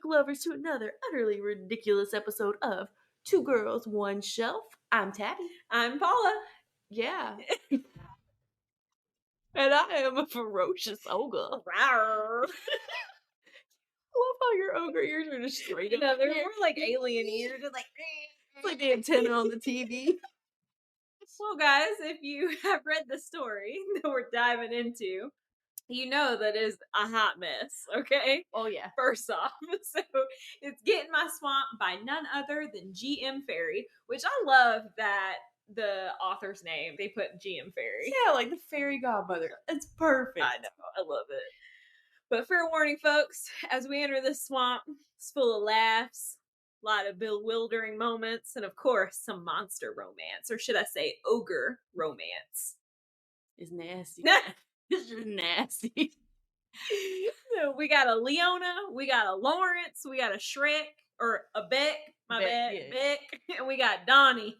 lovers, to another utterly ridiculous episode of Two Girls, One Shelf. I'm Tabby. I'm Paula. Yeah. And I am a ferocious ogre. Rawr. I love how your ogre ears are just straight up. No, they're more like alien ears. They're like, It's like the antenna on the TV. Well, guys, if you have read the story that we're diving into, you know that is a hot mess, okay? Oh, yeah. First off, so it's Get in My Swamp by none other than G.M. Fairy, which I love that the author's name, they put G.M. Fairy. Yeah, like the fairy godmother. It's perfect. I know, I love it. But fair warning, folks, as we enter this swamp, it's full of laughs, a lot of bewildering moments, and of course, some monster romance, or should I say ogre romance. It's nasty. It's just nasty. So we got a Leona, we got a Lawrence, we got a Shrek, or a Beck, Beck, and we got Donnie.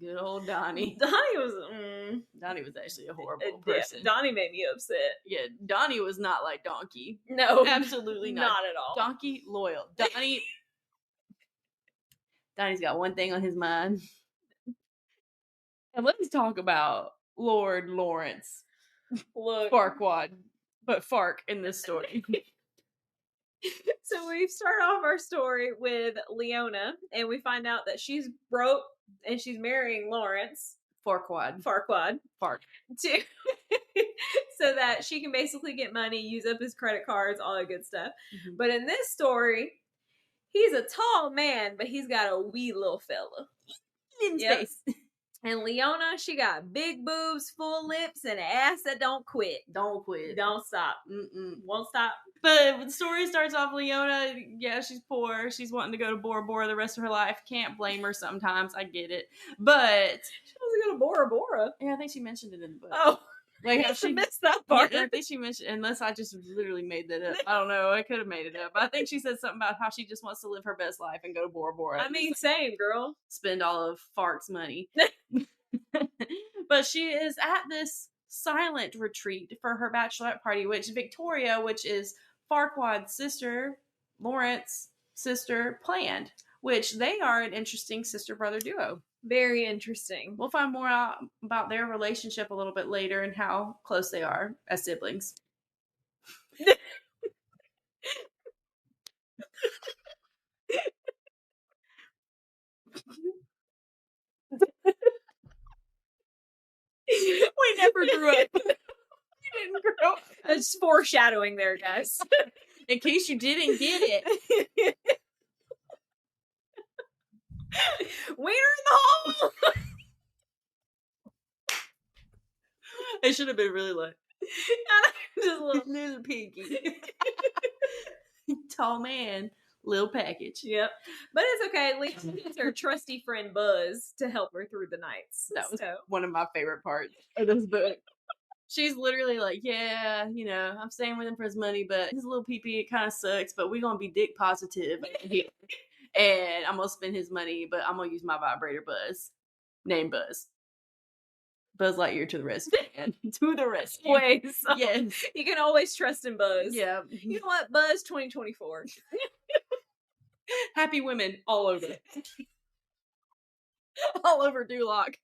Good old Donnie. Donnie was actually a horrible person. Donnie made me upset. Yeah, Donnie was not like Donkey. No, absolutely not. Not at all. Donkey loyal. Donnie's got one thing on his mind. And let's talk about Lord Lawrence. Look, Farquaad, but Fark in this story. So we start off our story with Leona, and we find out that she's broke and she's marrying Lawrence. Farquaad. Fark. So that she can basically get money, use up his credit cards, all that good stuff. Mm-hmm. But in this story, he's a tall man, but he's got a wee little fella. In space. And Leona, she got big boobs, full lips, and an ass that don't quit. Don't quit. Don't stop. Won't stop. But the story starts off, Leona, yeah, she's poor. She's wanting to go to Bora Bora the rest of her life. Can't blame her sometimes. I get it. But she doesn't go to Bora Bora. Yeah, I think she mentioned it in the book. Oh. Like how she missed that part. Yeah, I think she mentioned, unless I just literally made that up. I don't know. I could have made it up. I think she said something about how she just wants to live her best life and go to Bora Bora. I mean, same, girl. Spend all of Fark's money. But she is at this silent retreat for her bachelorette party, which Victoria, which is Farquaad's sister, Lawrence's sister, planned. Which they are an interesting sister-brother duo. Very interesting. We'll find more out about their relationship a little bit later and how close they are as siblings. We never grew up. We didn't grow up. It's foreshadowing there, guys. In case you didn't get it. Wiener in the hole! It should have been really low. Just a little piggy. Tall man, little package. Yep. But it's okay. At least she gets her trusty friend Buzz to help her through the nights. That was one of my favorite parts of this book. She's literally like, yeah, you know, I'm staying with him for his money, but his little pee-pee, it kind of sucks, but we're going to be dick positive. And I'm going to spend his money, but I'm going to use my vibrator Buzz. Name Buzz. Buzz Lightyear to the rescue, man. To the rescue. Always. Yes. You can always trust in Buzz. Yeah. You know what? Buzz 2024. Happy women all over. All over Duloc.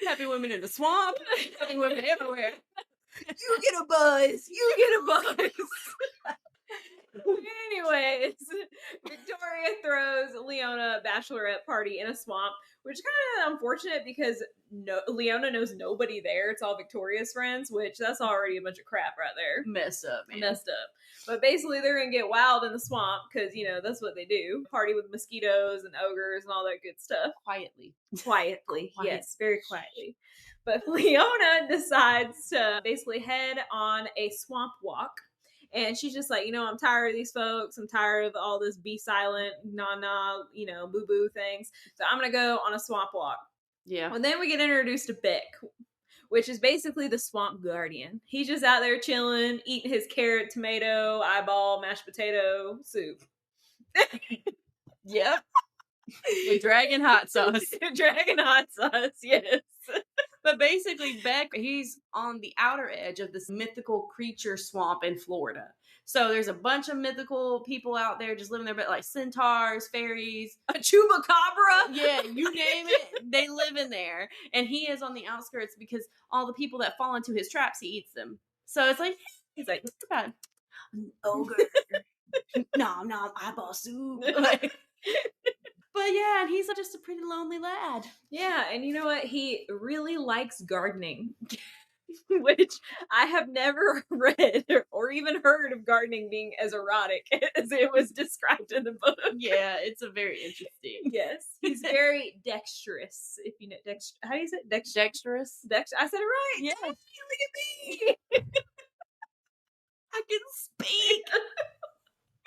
Happy women in the swamp. Happy women everywhere. You get a buzz. You get a buzz. Anyways, Victoria throws Leona a bachelorette party in a swamp, which is kind of unfortunate because Leona knows nobody there. It's all Victoria's friends, which that's already a bunch of crap right there. Messed up, man. Messed up. But basically, they're going to get wild in the swamp because, you know, that's what they do. Party with mosquitoes and ogres and all that good stuff. Quietly. Yes, very quietly. But Leona decides to basically head on a swamp walk. And she's just like, you know, I'm tired of these folks. I'm tired of all this be silent, nah, you know, boo-boo things. So I'm going to go on a swamp walk. Yeah. And then we get introduced to Beck, which is basically the swamp guardian. He's just out there chilling, eating his carrot, tomato, eyeball, mashed potato soup. Yep. With dragon hot sauce. Dragon hot sauce, yes. But basically, Beck, he's on the outer edge of this mythical creature swamp in Florida. So there's a bunch of mythical people out there just living there, but like centaurs, fairies, a chupacabra. Yeah, you name it, they live in there. And he is on the outskirts because all the people that fall into his traps, he eats them. So it's like, he's like, it's bad. Ogre. Nom nom eyeball soup. Like, but yeah, and he's just a pretty lonely lad. Yeah, and you know what? He really likes gardening. Which I have never read or even heard of gardening being as erotic as it was described in the book. Yeah, it's a very interesting. Yes, he's very dexterous. If you know, how do you say it? Dexterous? I said it right. Yeah. Look at me. I can speak.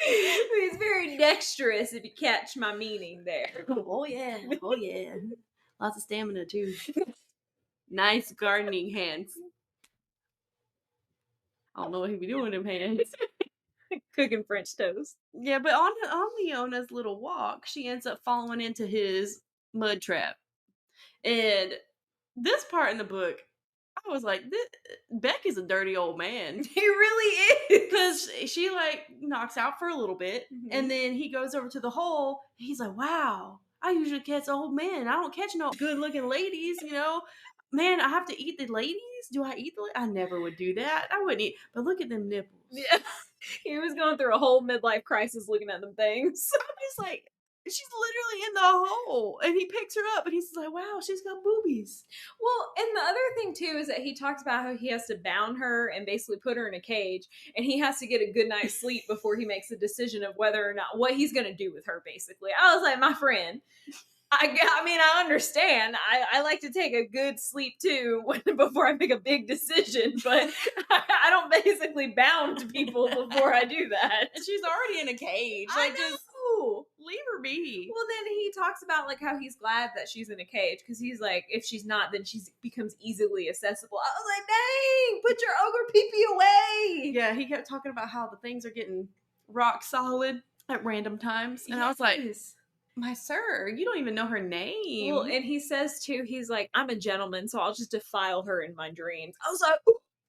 He's very dexterous, if you catch my meaning there. Oh yeah. Oh yeah. Lots of stamina too. Nice gardening hands. I don't know what he'd be doing with them hands. Cooking French toast. Yeah, but on Leona's little walk, she ends up falling into his mud trap. And this part in the book, I was like, Beck is a dirty old man. He really is. Because she like knocks out for a little bit, and then he goes over to the hole, and he's like, wow, I usually catch old men. I don't catch no good looking ladies, you know. Man, I have to eat the ladies? Do I eat the I never would do that. I wouldn't eat. But look at them nipples. Yeah. He was going through a whole midlife crisis looking at them things. I'm just like, she's literally in the hole. And he picks her up and he's like, wow, she's got boobies. Well, and the other thing too is that he talks about how he has to bound her and basically put her in a cage, and he has to get a good night's sleep before he makes a decision of whether or not what he's going to do with her, basically. I was like, my friend, I mean, I understand. I like to take a good sleep too before I make a big decision, but I don't basically bound people before I do that. And she's already in a cage. Like, just leave her be. Well, then he talks about like how he's glad that she's in a cage because he's like, if she's not, then she becomes easily accessible. I was like, dang, put your ogre pee-pee away. Yeah, he kept talking about how the things are getting rock solid at random times, and I was like, my sir, you don't even know her name. Well, and he says too, he's like, I'm a gentleman, so I'll just defile her in my dreams. I was like,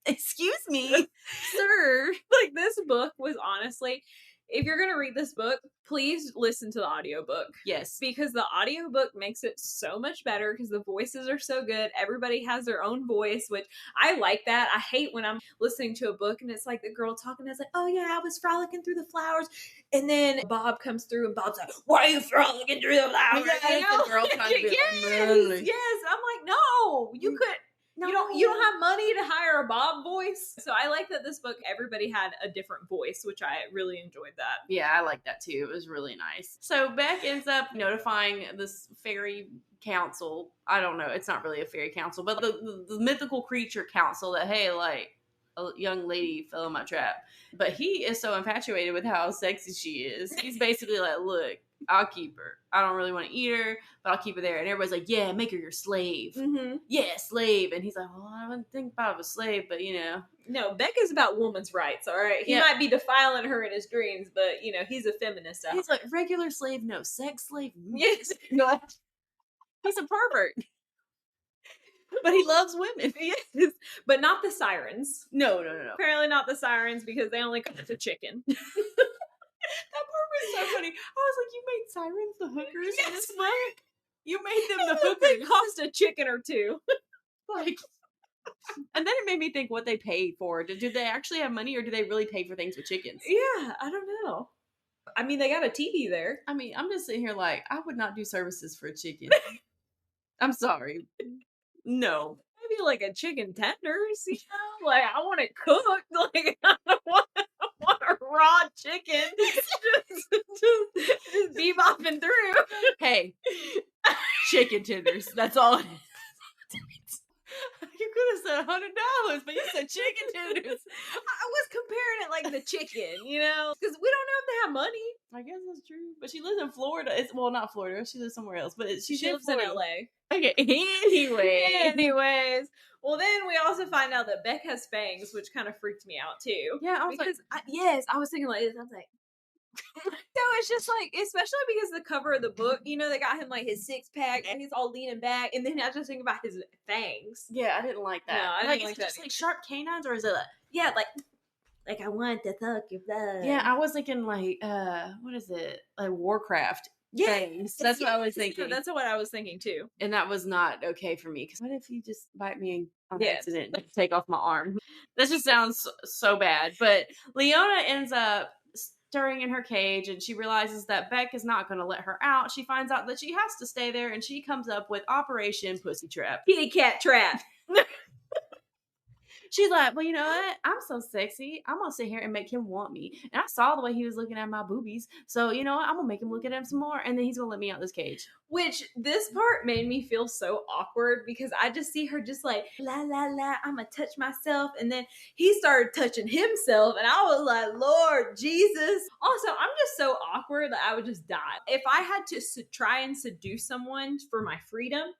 excuse me, sir. Like, this book was honestly, if you're gonna read this book, please listen to the audiobook. Yes. Because the audiobook makes it so much better because the voices are so good. Everybody has their own voice, which I like that. I hate when I'm listening to a book and it's like the girl talking, it's like, oh yeah, I was frolicking through the flowers. And then Bob comes through and Bob's like, why are you frolicking through the flowers? Yeah, you know? the girl trying to be yes. I'm like, no, you could. No. You don't have money to hire a Bob voice. So I like that this book, everybody had a different voice, which I really enjoyed that. Yeah, I like that too. It was really nice. So Beck ends up notifying this fairy council. I don't know. It's not really a fairy council, but the mythical creature council that, hey, like, a young lady fell in my trap. But he is so infatuated with how sexy she is. He's basically like, look, I'll keep her. I don't really want to eat her, but I'll keep her there. And everybody's like, yeah, make her your slave. Mm-hmm. Yeah, slave. And he's like, well, I wouldn't think about a slave, but you know. No, Beck is about women's rights, all right? He might be defiling her in his dreams, but, you know, he's a feminist. He's like, regular slave, no. Sex slave, yes. No. He's a pervert. But he loves women. Yes. But not the sirens. No. Apparently not the sirens because they only cost a chicken. That part was so funny. I was like, you made sirens the hookers in this book? You made them the hookers. They cost a chicken or two. Like, and then it made me think what they paid for. Did they actually have money or do they really pay for things with chickens? Yeah, I don't know. I mean, they got a TV there. I mean, I'm just sitting here like, I would not do services for a chicken. I'm sorry. No. Maybe like a chicken tenders, you know? Like, I want it cooked. Like, I don't want a raw chicken. just bebopping through. Hey, chicken tenders. That's all it is. You could have said $100, but you said chicken tenders. I was comparing it like the chicken, you know? Because we don't know if they have money. I guess that's true. But she lives in Florida. Well, not Florida. She lives somewhere else. But she lives in LA. Okay, anyways. Well, then we also find out that Beck has fangs, which kind of freaked me out too. Yeah, I was because I was thinking like this. I was like, So it's just like, especially because the cover of the book, you know, they got him like his 6-pack and he's all leaning back, and then I just think about his fangs. Yeah, I didn't like that. No, I didn't like is it that just like sharp canines, or is it yeah, like I want to suck your blood. Yeah, I was thinking like what is it? Like Warcraft fangs. That's what I was thinking. That's what I was thinking too. And that was not okay for me, because what if you just bite me on Yes. accident and take off my arm? That just sounds so bad. But Leona ends up stirring in her cage, and she realizes that Beck is not going to let her out. She finds out that she has to stay there, and she comes up with Operation Pussy Trap. Kitty cat trap. She's like, well, you know what? I'm so sexy. I'm going to sit here and make him want me. And I saw the way he was looking at my boobies. So, you know what? I'm going to make him look at them some more. And then he's going to let me out this cage. Which, this part made me feel so awkward, because I just see her just like, la, la, la, I'm going to touch myself. And then he started touching himself. And I was like, Lord Jesus. Also, I'm just so awkward that I would just die. If I had to try and seduce someone for my freedom,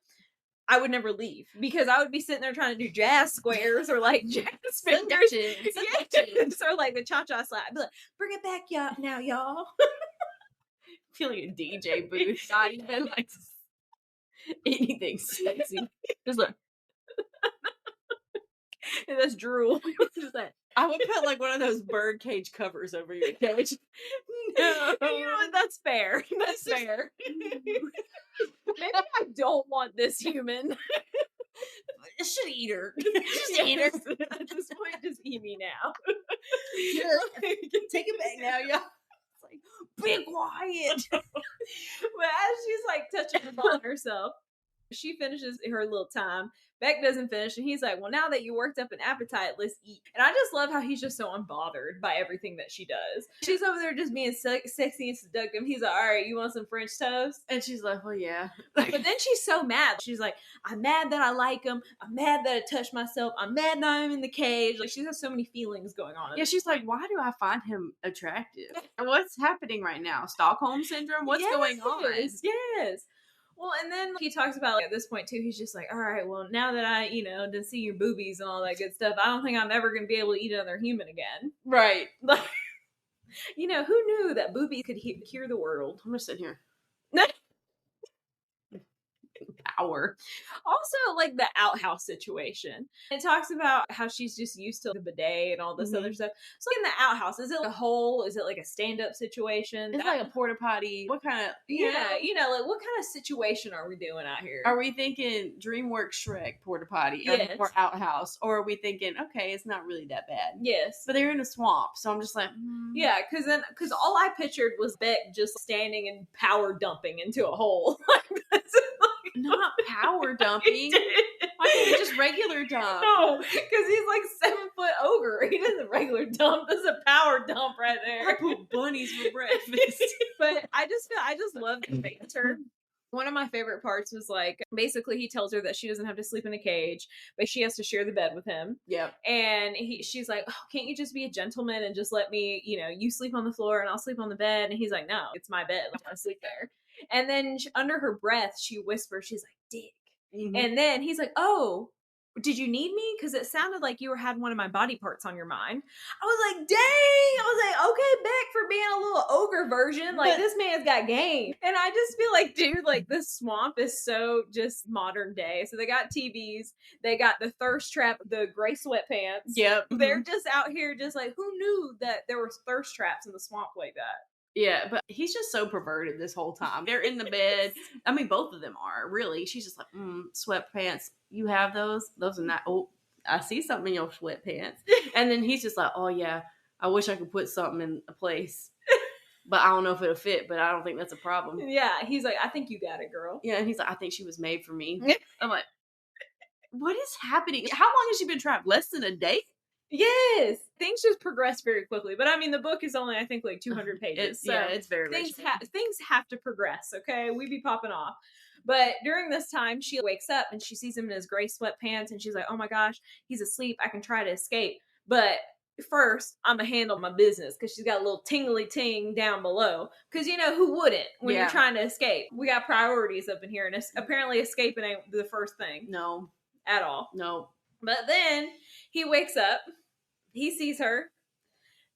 I would never leave, because I would be sitting there trying to do jazz squares or like jazz fingers. Yes. Or like the cha-cha slide. I'd be like, bring it back now, y'all. Feeling a DJ booth, not even like anything sexy. Just like, and that's drool. Just like, I would put like one of those bird cage covers over your cage. No. You know what? That's fair. That's fair. Maybe I don't want this human. Should eat her. Just eat her. At this point, just eat me now. Take it back now, y'all. It's like, be quiet. But as she's like touching the ball herself, she finishes her little time. Beck doesn't finish, and he's like, well, now that you worked up an appetite, let's eat. And I just love how he's just so unbothered by everything that she does. She's over there just being sexy and seductive. He's like, all right, you want some French toast? And she's like, well, yeah. But then she's so mad. She's like, I'm mad that I like him. I'm mad that I touched myself. I'm mad that I'm in the cage. Like, she has so many feelings going on. Yeah, she's like, why do I find him attractive? And what's happening right now? Stockholm syndrome? What's going on? Yes. Well, and then he talks about, like, at this point, too, he's just like, all right, well, now that I, didn't see your boobies and all that good stuff, I don't think I'm ever going to be able to eat another human again. Right. Like, who knew that boobies could cure the world? I'm just sitting here. Power. Also, like, the outhouse situation. It talks about how she's just used to the bidet and all this other stuff. So, like, in the outhouse, is it like a hole? Is it like a stand-up situation? It's like a porta potty. What kind of... like, what kind of situation are we doing out here? Are we thinking DreamWorks Shrek porta potty? Yes. Or outhouse? Or are we thinking, okay, it's not really that bad? Yes. But they're in a swamp, so I'm just like... Yeah, because all I pictured was Beck just standing and power dumping into a hole. Not power dumping. Why can't he just regular dump? No, because he's like 7-foot ogre. He doesn't regular dump. That's a power dump right there. I put bunnies for breakfast. But I just love the banter. One of my favorite parts was like, basically he tells her that she doesn't have to sleep in a cage, but she has to share the bed with him. Yep. And she's like, oh, can't you just be a gentleman and just let me, you sleep on the floor and I'll sleep on the bed? And he's like, no, it's my bed. I want to sleep there. And then under her breath, she whispers, she's like, dick. Mm-hmm. And then he's like, oh, did you need me? Because it sounded like you had one of my body parts on your mind. I was like, dang. I was like, okay, Beck, for being a little ogre version. Like, this man's got game. And I just feel like, dude, like, this swamp is so just modern day. So they got TVs. They got the thirst trap, the gray sweatpants. Yep. They're just out here just like, who knew that there were thirst traps in the swamp like that? Yeah, but he's just so perverted this whole time. They're in the bed. I mean, both of them are, really. She's just like, sweatpants. You have those? Those are not... Oh, I see something in your sweatpants. And then he's just like, oh, yeah, I wish I could put something in a place. But I don't know if it'll fit, but I don't think that's a problem. Yeah, he's like, I think you got it, girl. Yeah, and he's like, I think she was made for me. I'm like, what is happening? How long has she been trapped? Less than a day? Yes, things just progress very quickly. But I mean, the book is only, I think, like 200 pages. It's very things have to progress. Okay, we be popping off. But during this time, she wakes up and she sees him in his gray sweatpants, and she's like, "Oh my gosh, he's asleep. I can try to escape, but first, I'm gonna handle my business." Because she's got a little tingly ting down below. Because who wouldn't when you're trying to escape? We got priorities up in here, and apparently, escaping ain't the first thing. No, at all. No. But then he wakes up. He sees her.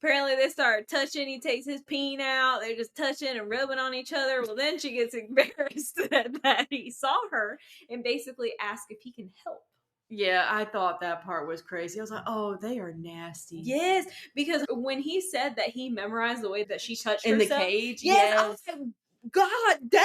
Apparently they start touching. He takes his peen out. They're just touching and rubbing on each other. Well, then she gets embarrassed that he saw her and basically asks if he can help. Yeah, I thought that part was crazy. I was like, oh, they are nasty. Yes, because when he said that he memorized the way that she touched in herself, the cage. yes. I was like, God dang!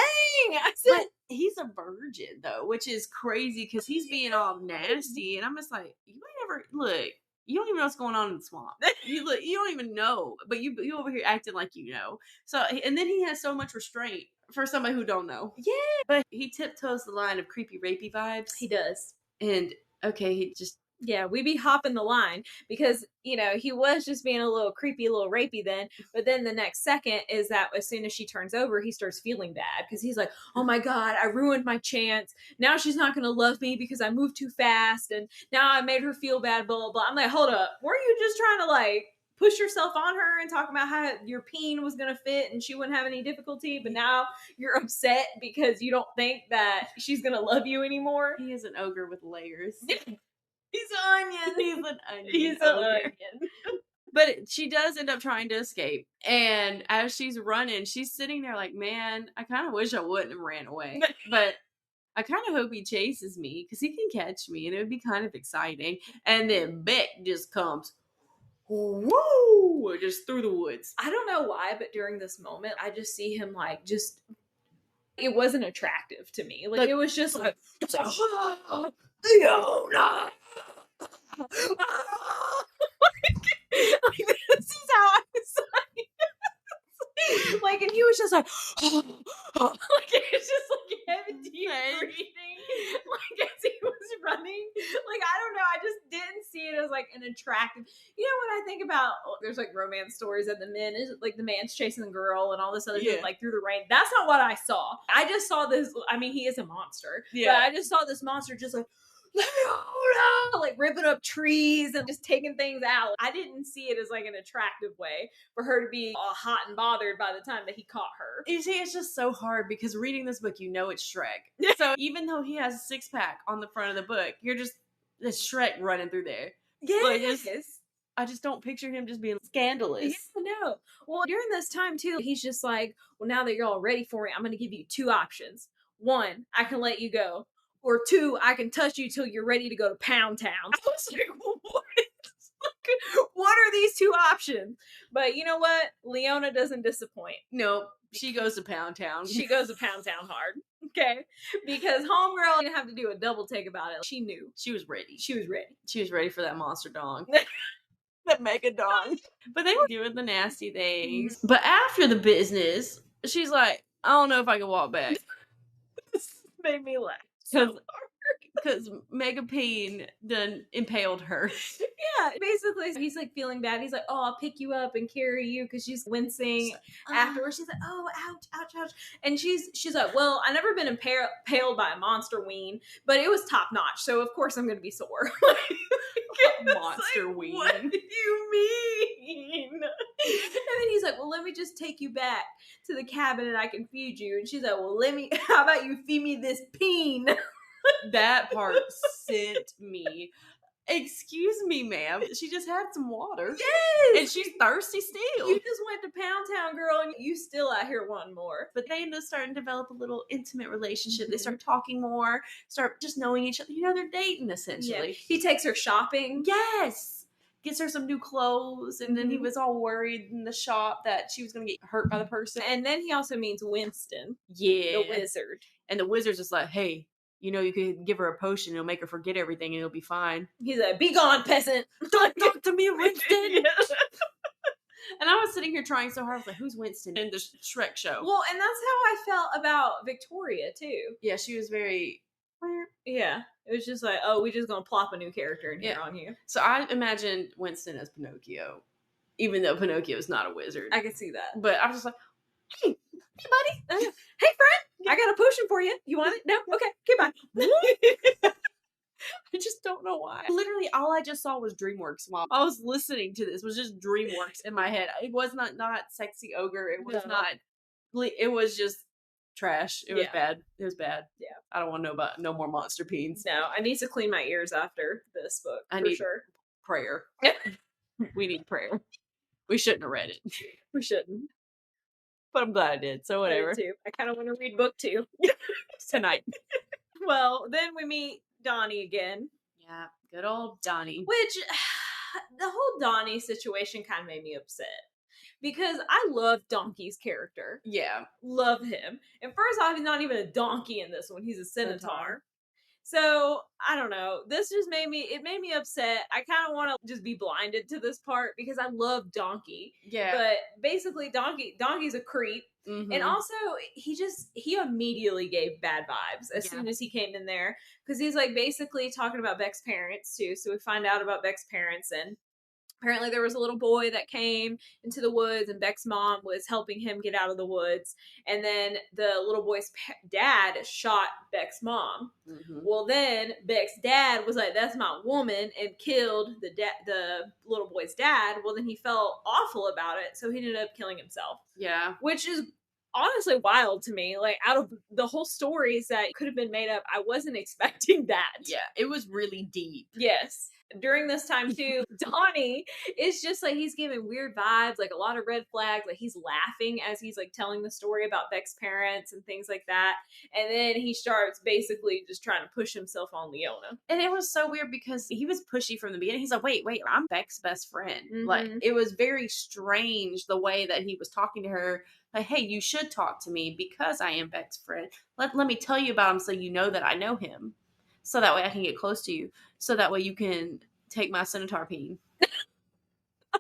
I said, but he's a virgin though, which is crazy because he's being all nasty, and I'm just like, you ain't ever look. You don't even know what's going on in the swamp. You look. You don't even know, but you over here acting like you know. So, and then he has so much restraint for somebody who don't know. Yeah, but he tiptoes the line of creepy, rapey vibes. He does, and okay, he just. Yeah, we be hopping the line because, you know, he was just being a little creepy, a little rapey then. But then the next second is that as soon as she turns over, he starts feeling bad because he's like, oh my God, I ruined my chance. Now she's not going to love me because I moved too fast. And now I made her feel bad, blah, blah, blah. I'm like, hold up. Weren't you just trying to like push yourself on her and talk about how your peen was going to fit and she wouldn't have any difficulty? But now you're upset because you don't think that she's going to love you anymore. He is an ogre with layers. He's an onion. He's an onion. He's an onion. But she does end up trying to escape. And as she's running, she's sitting there like, man, I kind of wish I wouldn't have ran away. But I kind of hope he chases me because he can catch me and it would be kind of exciting. And then Beck just comes, woo, just through the woods. I don't know why, but during this moment, I just see him like just, it wasn't attractive to me. Like it was just like, Leona! Like, this is how I was like, and he was just like, like it's just like heavy deep breathing, like as he was running. Like I don't know, I just didn't see it as like an attractive. You know, when I think about there's like romance stories and the men is like the man's chasing the girl and all this other shit like through the rain. That's not what I saw. I just saw this. I mean, he is a monster. Yeah, but I just saw this monster just like. Like ripping up trees and just taking things out. I didn't see it as like an attractive way for her to be all hot and bothered by the time that he caught her. You see, it's just so hard because reading this book, you know it's Shrek. So even though he has a six-pack on the front of the book, you're just it's Shrek running through there. Yes. I just don't picture him just being scandalous. Yeah, no. Well, during this time too, he's just like, well, now that you're all ready for me, I'm going to give you two options. One, I can let you go. Or two, I can touch you till you're ready to go to Pound Town. I was like, what? What are these two options? But you know what? Leona doesn't disappoint. Nope. She goes to Pound Town. She goes to Pound Town hard. Okay? Because homegirl didn't have to do a double take about it. She knew. She was ready. She was ready. She was ready for that monster dong. That mega dong. But they were doing the nasty things. But after the business, she's like, I don't know if I can walk back. This made me laugh. Because Mega Peen done impaled her. Yeah, basically, he's like feeling bad. He's like, oh, I'll pick you up and carry you because she's wincing. Afterwards, she's like, oh, ouch, ouch, ouch. And she's like, well, I've never been impaled by a monster ween, but it was top notch. So, of course, I'm going to be sore. Monster like, ween. What do you mean? And then he's like, well, let me just take you back to the cabin and I can feed you. And she's like, well, how about you feed me this peen? That part sent me. Excuse me, ma'am. She just had some water. Yes! And she's thirsty still. You just went to Pound Town, girl, and you still out here wanting more. But they end up starting to develop a little intimate relationship. Mm-hmm. They start talking more, start just knowing each other. You know, they're dating, essentially. Yeah. He takes her shopping. Yes! Gets her some new clothes, and then he was all worried in the shop that she was going to get hurt by the person. And then he also meets Winston. Yeah. The wizard. And the wizard's just like, hey, you know, you could give her a potion, it'll make her forget everything, and it'll be fine. He's like, be gone, peasant. Don't talk to me, Winston. And I was sitting here trying so hard. I was like, who's Winston in the Shrek show? Well, and that's how I felt about Victoria, too. Yeah, she was very... Yeah. It was just like, oh, we just gonna plop a new character in here on you. So I imagined Winston as Pinocchio, even though Pinocchio is not a wizard. I can see that. But I was just like, hey buddy. Hey, friend. I got a potion for you. You want it? No? Okay. Okay, bye. I just don't know why. Literally, all I just saw was DreamWorks while I was listening to this. Was just DreamWorks in my head. It was not sexy ogre. It was not. It was just trash. It was bad. It was bad. Yeah. I don't want to know about no more monster peens. No, I need to clean my ears after this book. I need prayer. We need prayer. We shouldn't have read it. We shouldn't. But I'm glad I did, so whatever. I did too. I kind of want to read book 2. Tonight. Well, then we meet Donnie again. Yeah, good old Donnie. Which, the whole Donnie situation kind of made me upset. Because I love Donkey's character. Yeah. Love him. And first off, he's not even a donkey in this one. He's a centaur. So, I don't know. This just made me upset. I kind of want to just be blinded to this part because I love Donkey. Yeah. But basically, Donkey's a creep. Mm-hmm. And also, he immediately gave bad vibes as soon as he came in there. Because he's like basically talking about Beck's parents too. So we find out about Beck's parents, and apparently there was a little boy that came into the woods and Beck's mom was helping him get out of the woods. And then the little boy's dad shot Beck's mom. Mm-hmm. Well, then Beck's dad was like, that's my woman, and killed the little boy's dad. Well, then he felt awful about it. So he ended up killing himself. Yeah. Which is honestly wild to me. Like, out of the whole stories that could have been made up, I wasn't expecting that. Yeah, it was really deep. Yes. During this time too, Donnie is just like, he's giving weird vibes, like a lot of red flags, like he's laughing as he's like telling the story about Beck's parents and things like that. And then he starts basically just trying to push himself on Leona. And it was so weird because he was pushy from the beginning. He's like, wait, I'm Beck's best friend. Mm-hmm. Like, it was very strange the way that he was talking to her. Like, hey, you should talk to me because I am Beck's friend. Let me tell you about him so you know that I know him. So that way I can get close to you. So that way you can take my centaur peen.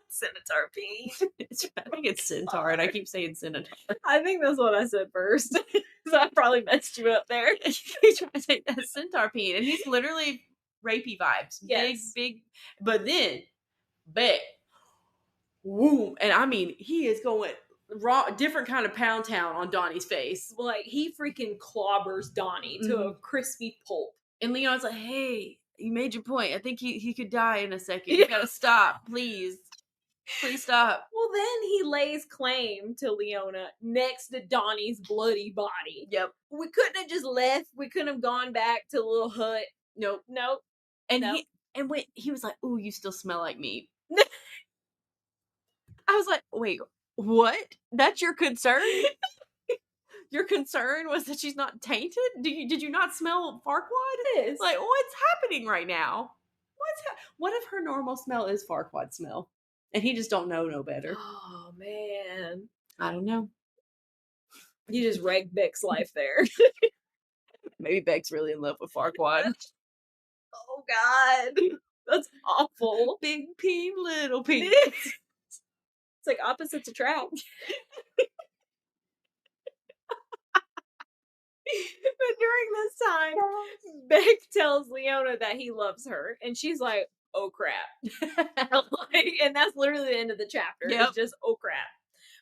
Centaur peen. I think it's centaur, and I keep saying centaur. I think that's what I said first. So I probably messed you up there. He's trying to take that centaur peen, and he's literally rapey vibes. Yes. Big. But then, Beck, woo, and I mean, he is going raw, different kind of pound town on Donnie's face. Like, he freaking clobbers Donnie to a crispy pulp. And Leon's like, hey, you made your point. I think he could die in a second. You gotta stop, please. Please stop. Well, then he lays claim to Leona next to Donnie's bloody body. Yep. We couldn't have just left. We couldn't have gone back to the little hut. Nope. And he was like, ooh, you still smell like meat. I was like, wait, what? That's your concern? Your concern was that she's not tainted? Did you not smell Farquaad? It is. Like, what's happening right now? What if her normal smell is Farquaad smell? And he just don't know no better. Oh, man. I don't know. You just wrecked Beck's life there. Maybe Beck's really in love with Farquaad. Oh, God. That's awful. Big peen, little peen. It's like opposites attract. But during this time, Beck tells Leona that he loves her, and she's like, oh crap. And that's literally the end of the chapter. Yep. It's just, oh crap.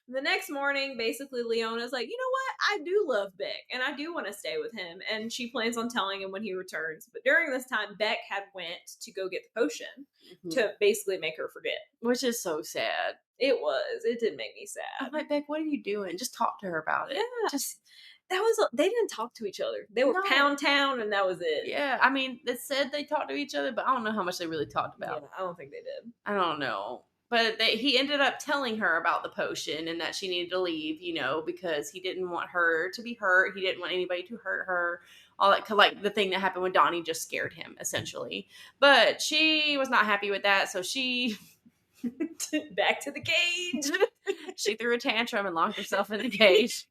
The next morning, basically, Leona's like, you know what? I do love Beck, and I do want to stay with him, and she plans on telling him when he returns. But during this time, Beck had went to go get the potion to basically make her forget. Which is so sad. It was. It did make me sad. I'm like, Beck, what are you doing? Just talk to her about it. Yeah. They didn't talk to each other. They were Pound Town, and that was it. Yeah, I mean, it said they talked to each other, but I don't know how much they really talked about. Yeah, I don't think they did. I don't know. But he ended up telling her about the potion and that she needed to leave, because he didn't want her to be hurt. He didn't want anybody to hurt her. All that, like the thing that happened with Donnie just scared him, essentially. But she was not happy with that, so she... Back to the cage. She threw a tantrum and locked herself in the cage.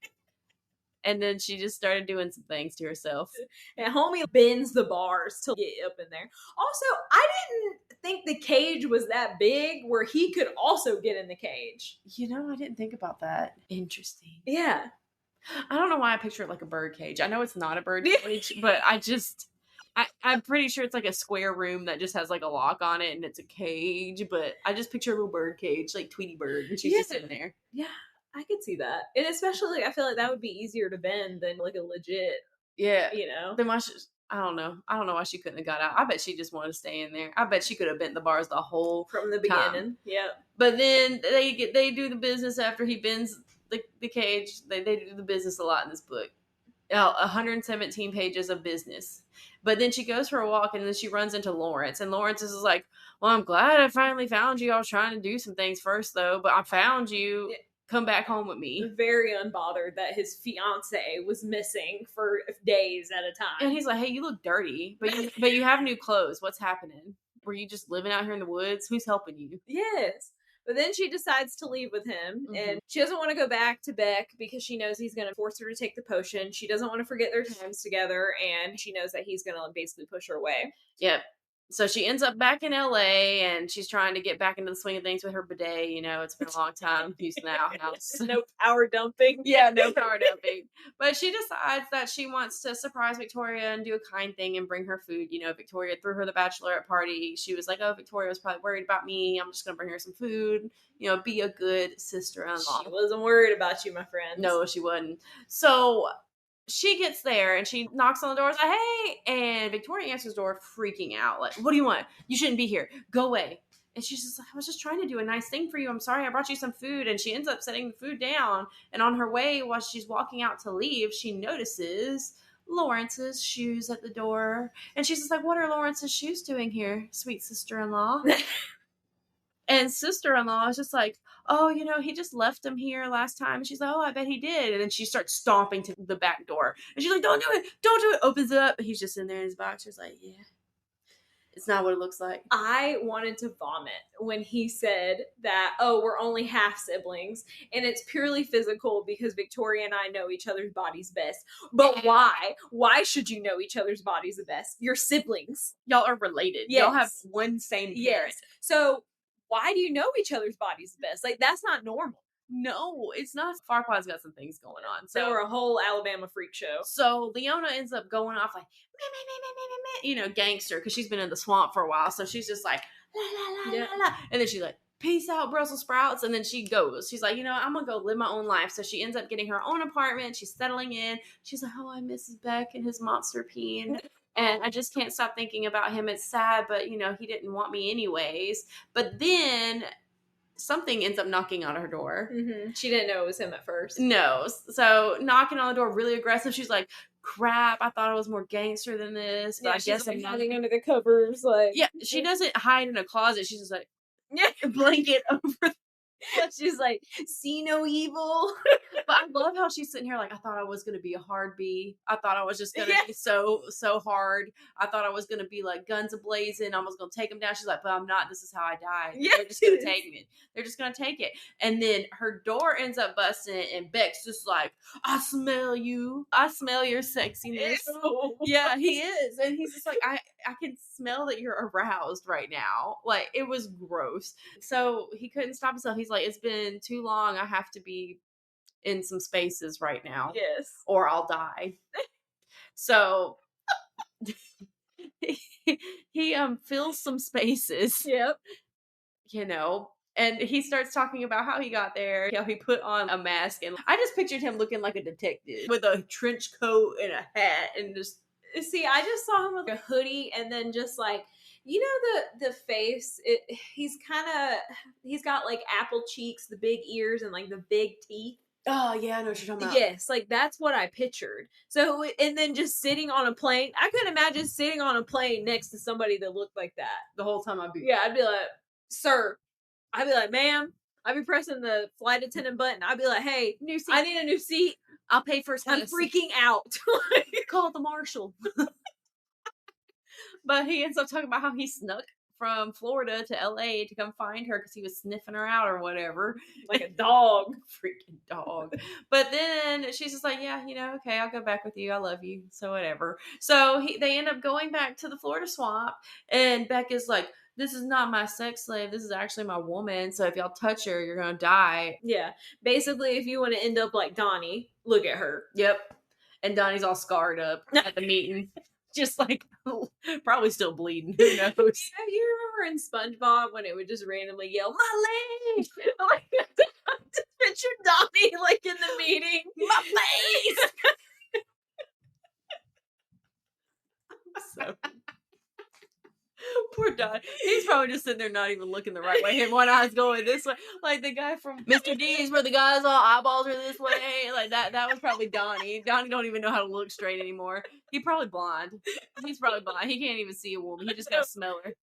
And then she just started doing some things to herself. And homie bends the bars to get up in there. Also, I didn't think the cage was that big where he could also get in the cage. I didn't think about that. Interesting. Yeah. I don't know why I picture it like a bird cage. I know it's not a bird cage, but I'm pretty sure it's like a square room that just has like a lock on it and it's a cage. But I just picture a little bird cage, like Tweety Bird, and she's just in there. Yeah. I could see that. And especially, I feel like that would be easier to bend than like a legit. Yeah. Then why I don't know. I don't know why she couldn't have got out. I bet she just wanted to stay in there. I bet she could have bent the bars the whole from the beginning. Yeah. But then they do the business after he bends the cage. They do the business a lot in this book. 117 pages of business. But then she goes for a walk and then she runs into Lawrence. And Lawrence is like, well, I'm glad I finally found you. I was trying to do some things first, though, but I found you. Come back home with me. Very unbothered that his fiance was missing for days at a time. And he's like, hey, you look dirty, but you have new clothes. What's happening? Were you just living out here in the woods? Who's helping you? Yes. But then she decides to leave with him, and she doesn't want to go back to Beck because she knows he's going to force her to take the potion. She doesn't want to forget their times together, and she knows that he's going to basically push her away. Yep. So she ends up back in LA, and she's trying to get back into the swing of things with her bidet. You know, it's been a long time using the outhouse. No power dumping. Yeah, no power dumping. But she decides that she wants to surprise Victoria and do a kind thing and bring her food. You know, Victoria threw her the bachelorette party. She was like, oh, Victoria was probably worried about me. I'm just going to bring her some food. You know, be a good sister-in-law. She wasn't worried about you, my friend. No, she wasn't. So she gets there and she knocks on the door, like, hey, and Victoria answers the door freaking out, like, what do you want? You shouldn't be here. Go away. And she's just like, I was just trying to do a nice thing for you. I'm sorry, I brought you some food. And she ends up setting the food down. And on her way, while she's walking out to leave, she notices Lawrence's shoes at the door. And she's just like, what are Lawrence's shoes doing here, sweet sister-in-law? And sister-in-law is just like, oh, you know, he just left them here last time. And she's like, oh, I bet he did. And then she starts stomping to the back door. And she's like, don't do it. Don't do it. Opens it up. He's just in there in his box. She's like, yeah. It's not what it looks like. I wanted to vomit when he said that, oh, we're only half siblings. And it's purely physical because Victoria and I know each other's bodies best. But why? Why should you know each other's bodies the best? You're siblings. Y'all are related. Yes. Y'all have one same parent. Yes. So why do you know each other's bodies the best? Like, that's not normal. No, it's not. Farquaad's got some things going on. So we're a whole Alabama freak show. So Leona ends up going off like, meh, meh, meh, meh, meh, meh, you know, gangster, because she's been in the swamp for a while. So she's just like, la, la, la, la, la. And then she's like, peace out, Brussels sprouts. And then she goes. She's like, you know, I'm going to go live my own life. So she ends up getting her own apartment. She's settling in. She's like, oh, I miss his Beck and his monster peen. And I just can't stop thinking about him. It's sad, but, you know, he didn't want me anyways. But then something ends up knocking on her door. Mm-hmm. She didn't know it was him at first. No. So knocking on the door, really aggressive. She's like, crap, I thought I was more gangster than this. But yeah, I guess like I'm not. hiding under the covers. Like, yeah, she doesn't hide in a closet. She's just like, a blanket over. She's like, see no evil. But I love how she's sitting here like, I thought I was going to be a hard bee. I thought I was just going to be so hard. I thought I was going to be like guns a-blazing. I was going to take him down. She's like, but I'm not. This is how I die. Yes. They're just going to take me. They're just going to take it. And then her door ends up busting and Beck's just like, I smell you. I smell your sexiness. Ew. Yeah, he is. And he's just like, I can smell that you're aroused right now. Like, it was gross. So he couldn't stop himself. He's like, it's been too long. I have to be in some spaces right now. Yes. Or I'll die. So he fills some spaces. Yep. You know, and he starts talking about how he got there, how he put on a mask, and I just pictured him looking like a detective with a trench coat and a hat and just. See, I just saw him with a hoodie and then just like, you know, the face, he's got like apple cheeks, the big ears, and like the big teeth. Oh, yeah, I know what you're talking about. Yes, like that's what I pictured. So, and then just sitting on a plane. I couldn't imagine sitting on a plane next to somebody that looked like that. The whole time I'd be like, sir. I'd be like, ma'am. I'd be pressing the flight attendant button. I'd be like, hey, new seat. I need a new seat. I'll pay for I'm freaking out. Call the marshal. But he ends up talking about how he snuck from Florida to LA to come find her because he was sniffing her out or whatever. Like a dog. Freaking dog. But then she's just like, yeah, you know, okay, I'll go back with you. I love you. So whatever. So they end up going back to the Florida swamp. And Beck is like, this is not my sex slave. This is actually my woman. So if y'all touch her, you're going to die. Yeah. Basically, if you want to end up like Donnie, look at her. Yep. And Donnie's all scarred up at the meeting. Just like, probably still bleeding. Who knows? Have you remember in SpongeBob when it would just randomly yell, my leg? Like, just picture Donnie like in the meeting. My face! So poor Donnie. He's probably just sitting there not even looking the right way. And one eye's going this way. Like the guy from Mr. D's where the guy's all eyeballs are this way. Like that was probably Donnie. Donnie don't even know how to look straight anymore. He's probably blind. He's probably blind. He can't even see a woman. He just got to smell her.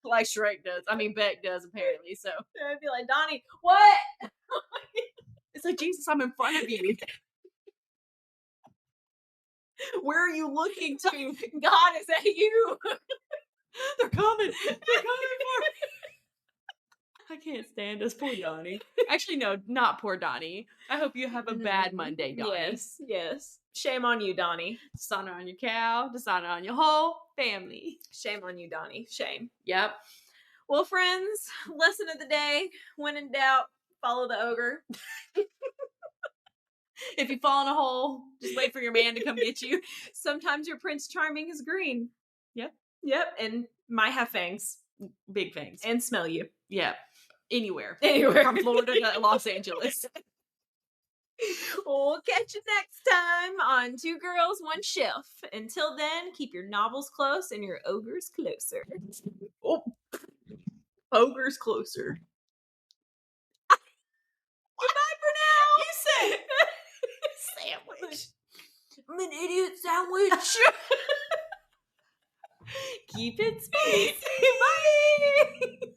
Like Shrek does. I mean, Beck does, apparently. So I'd be like, Donnie, what? It's like, Jesus, I'm in front of you. Where are you looking to? God, is that you? They're coming. They're coming for me. I can't stand us. Poor Donnie. Actually, no, not poor Donnie. I hope you have a bad Monday, Donnie. Yes, yes. Shame on you, Donnie. Dishonor on your cow. Dishonor on your whole family. Shame on you, Donnie. Shame. Yep. Well, friends, lesson of the day. When in doubt, follow the ogre. If you fall in a hole, just wait for your man to come get you. Sometimes your Prince Charming is green. Yep. Yep. And might have fangs. Big fangs. And smell you. Yep. Anywhere. From Florida to Los Angeles. We'll catch you next time on Two Girls, One Shelf. Until then, keep your novels close and your ogres closer. Oh. Ogres closer. Goodbye for now. You said sandwich. I'm an idiot sandwich. Keep it spicy. Bye.